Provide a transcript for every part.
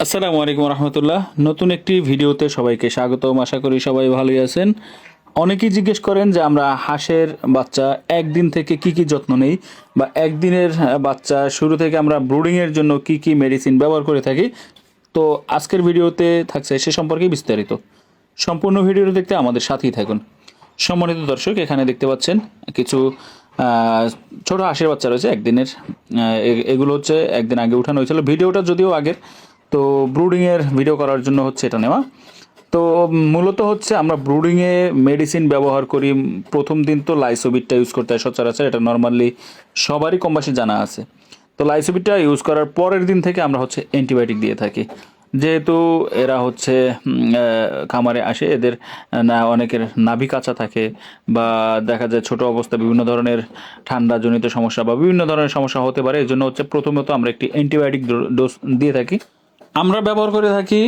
আসসালামু আলাইকুম রহমতুল্লাহ। নতুন একটি ভিডিওতে সবাইকে স্বাগতম। আশা করি সবাই ভালোই আছেন। অনেকেই জিজ্ঞেস করেন যে আমরা হাঁসের বাচ্চা একদিন থেকে কি কি যত্ন নেই, বা একদিনের বাচ্চা শুরু থেকে আমরা ব্রুডিংয়ের জন্য কি কি মেডিসিন ব্যবহার করে থাকি। তো আজকের ভিডিওতে থাকছে সে সম্পর্কে বিস্তারিত। সম্পূর্ণ ভিডিওটি দেখতে আমাদের সাথেই থাকুন। সম্মানিত দর্শক, এখানে দেখতে পাচ্ছেন কিছু ছোট হাঁসের বাচ্চা রয়েছে একদিনের। এগুলো হচ্ছে একদিন আগে উঠানো হয়েছিল, ভিডিওটা যদিও আগের। তো ব্রুডিংয়ের ভিডিও করার জন্য হচ্ছে এটা নেওয়া। তো মূলত হচ্ছে আমরা ব্রুডিংয়ে মেডিসিন ব্যবহার করি। প্রথম দিন তো লাইসোবিটটা ইউজ করতে হয় সচরাচর, এটা নর্মালি সবারই কম বেশি জানা আছে। তো লাইসোবিটটা ইউজ করার পরের দিন থেকে আমরা হচ্ছে অ্যান্টিবায়োটিক দিয়ে থাকি। যেহেতু এরা হচ্ছে খামারে আসে, এদের অনেকের নাভি কাঁচা থাকে, বা দেখা যায় ছোট অবস্থায় বিভিন্ন ধরনের ঠান্ডাজনিত সমস্যা বা বিভিন্ন ধরনের সমস্যা হতে পারে। এই জন্য হচ্ছে প্রথমত আমরা একটি অ্যান্টিবায়োটিক ডোজ দিয়ে থাকি। আমরা ব্যবহার করে থাকি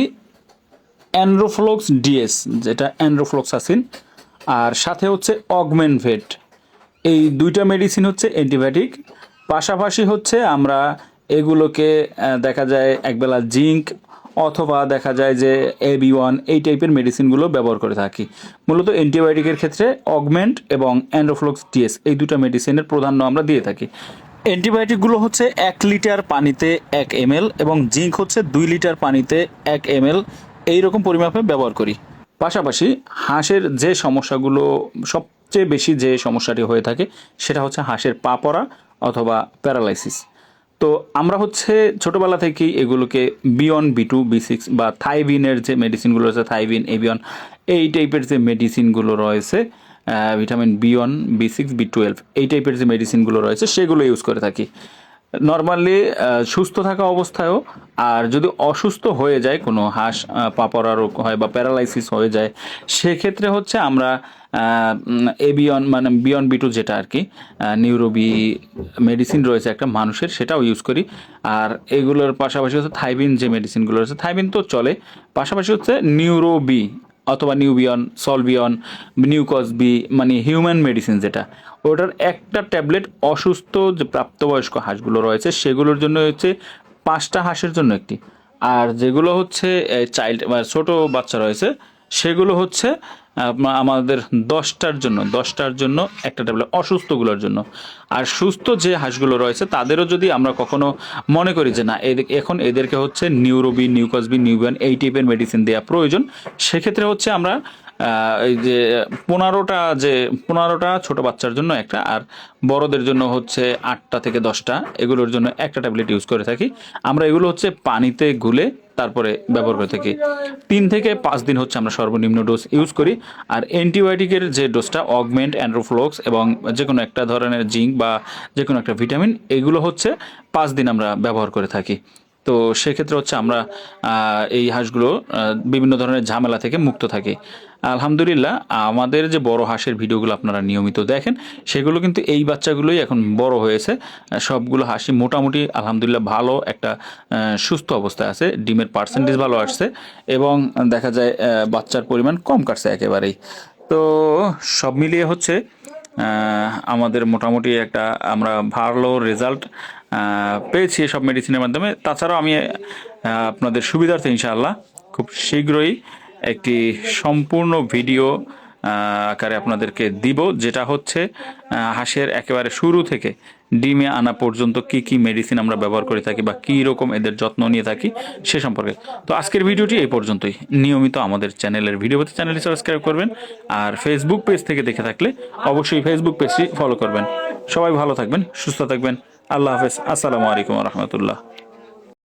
অ্যান্ড্রোফ্লক্স ডিএস, যেটা অ্যান্ড্রোফ্লক্সাসিন, আর সাথে হচ্ছে অগমেন্টভেট। এই দুইটা মেডিসিন হচ্ছে অ্যান্টিবায়োটিক। পাশাপাশি হচ্ছে আমরা এগুলোকে দেখা যায় একবেলা জিঙ্ক অথবা দেখা যায় যে AB1 এই টাইপের মেডিসিনগুলো ব্যবহার করে থাকি। মূলত অ্যান্টিবায়োটিকের ক্ষেত্রে অগমেন্ট এবং অ্যান্ড্রোফ্লক্স ডিএস এই দুটো মেডিসিনের প্রাধান্য আমরা দিয়ে থাকি। অ্যান্টিবায়োটিকগুলো হচ্ছে 1 লিটার পানিতে 1 ml এবং জিঙ্ক হচ্ছে 2 লিটার পানিতে 1 ml, এইরকম পরিমাপে ব্যবহার করি। পাশাপাশি হাঁসের যে সমস্যাগুলো, সবচেয়ে বেশি যে সমস্যাটি হয়ে থাকে সেটা হচ্ছে হাঁসের পা পড়া অথবা প্যারালাইসিস। তো আমরা হচ্ছে ছোটোবেলা থেকেই এগুলোকে B1 B2 B6 বা থাইবিনের যে মেডিসিনগুলো রয়েছে, থাইবিন AB1 এই টাইপের যে মেডিসিনগুলো রয়েছে, ভিটামিন B1 B6 B12 এই টাইপের যে মেডিসিনগুলো রয়েছে সেগুলো ইউজ করে থাকি নর্মালি সুস্থ থাকা অবস্থায়ও। আর যদি অসুস্থ হয়ে যায় কোনো হাঁস, পাপড়া রোগ হয় বা প্যারালাইসিস হয়ে যায়, সেক্ষেত্রে হচ্ছে আমরা AB1 মানে B1 B2 যেটা আর কি নিউরোবি মেডিসিন রয়েছে একটা মানুষের, সেটাও ইউজ করি। আর এগুলোর পাশাপাশি হচ্ছে থাইবিন যে মেডিসিনগুলো রয়েছে, থাইবিন তো চলে, পাশাপাশি হচ্ছে নিউরোবি অথবা নিউবিয়ন, সলবিয়ন, নিউকসবি মানে হিউম্যান মেডিসিন যেটা, ওটার একটা ট্যাবলেট অসুস্থ যে প্রাপ্তবয়স্ক হাঁসগুলো রয়েছে সেগুলোর জন্য হচ্ছে 5টা হাঁসের জন্য একটি। আর যেগুলো হচ্ছে চাইল্ড বা ছোটো বাচ্চা রয়েছে সেগুলো হচ্ছে আমাদের 10টার জন্য একটা ট্যাবলেট অসুস্থগুলোর জন্য। আর সুস্থ যে হাঁসগুলো রয়েছে তাদেরও যদি আমরা কখনো মনে করি যে না এখন এদেরকে হচ্ছে নিউরোবি, নিউকসবি, নিউবিয়ন এই টাইপের মেডিসিন দেওয়া প্রয়োজন, সেক্ষেত্রে হচ্ছে আমরা এই যে 15টা ছোট বাচ্চার জন্য একটা, আর বড়দের জন্য হচ্ছে 8টা থেকে 10টা, এগুলোর জন্য একটা ট্যাবলেট ইউজ করে থাকি। আমরা এগুলো হচ্ছে পানিতে গুলে তারপরে ব্যবহার করে থাকি। 3 থেকে 5 দিন হচ্ছে আমরা সর্বনিম্ন ডোজ ইউজ করি। আর অ্যান্টিবায়োটিকের যে ডোজটা অগমেন্ট, অ্যান্ড্রোফ্লক্স এবং যে কোনো একটা ধরনের জিঙ্ক বা যে কোনো একটা ভিটামিন, এগুলো হচ্ছে 5 দিন আমরা ব্যবহার করে থাকি। তো সেক্ষেত্রে হচ্ছে আমরা এই হাঁসগুলো বিভিন্ন ধরনের ঝামেলা থেকে মুক্ত থাকি আলহামদুলিল্লাহ। আমাদের যে বড় হাঁসের ভিডিওগুলো আপনারা নিয়মিত দেখেন, সেগুলো কিন্তু এই বাচ্চাগুলোই এখন বড় হয়েছে। সবগুলো হাঁসি মোটামুটি আলহামদুলিল্লাহ ভালো একটা সুস্থ অবস্থায় আছে, ডিমের পার্সেন্টেজ ভালো আসছে এবং দেখা যায় বাচ্চার পরিমাণ কম কাটছে একেবারেই। তো সব মিলিয়ে হচ্ছে আমাদের মোটামুটি একটা আমরা ভালো রেজাল্ট পেয়েছি এসব মেডিসিনের মাধ্যমে। তাছাড়াও আমি আপনাদের সুবিধার্থে ইনশাআল্লাহ খুব শীঘ্রই একটি সম্পূর্ণ ভিডিও আকারে আপনাদেরকে দিব, যেটা হচ্ছে হাঁসের একেবারে শুরু থেকে ডিমে আনা পর্যন্ত কি কি মেডিসিন আমরা ব্যবহার করে থাকি বা কী রকম এদের যত্ন নিয়ে থাকি সে সম্পর্কে। তো আজকের ভিডিওটি এই পর্যন্তই। নিয়মিত আমাদের চ্যানেলের ভিডিও পেতে চ্যানেলটি সাবস্ক্রাইব করবেন, আর ফেসবুক পেজ থেকে দেখে থাকলে অবশ্যই ফেসবুক পেজটি ফলো করবেন। সবাই ভালো থাকবেন, সুস্থ থাকবেন। আল্লাহ হাফেজ। আসসালামু আলাইকুম রহমতুল্লাহ।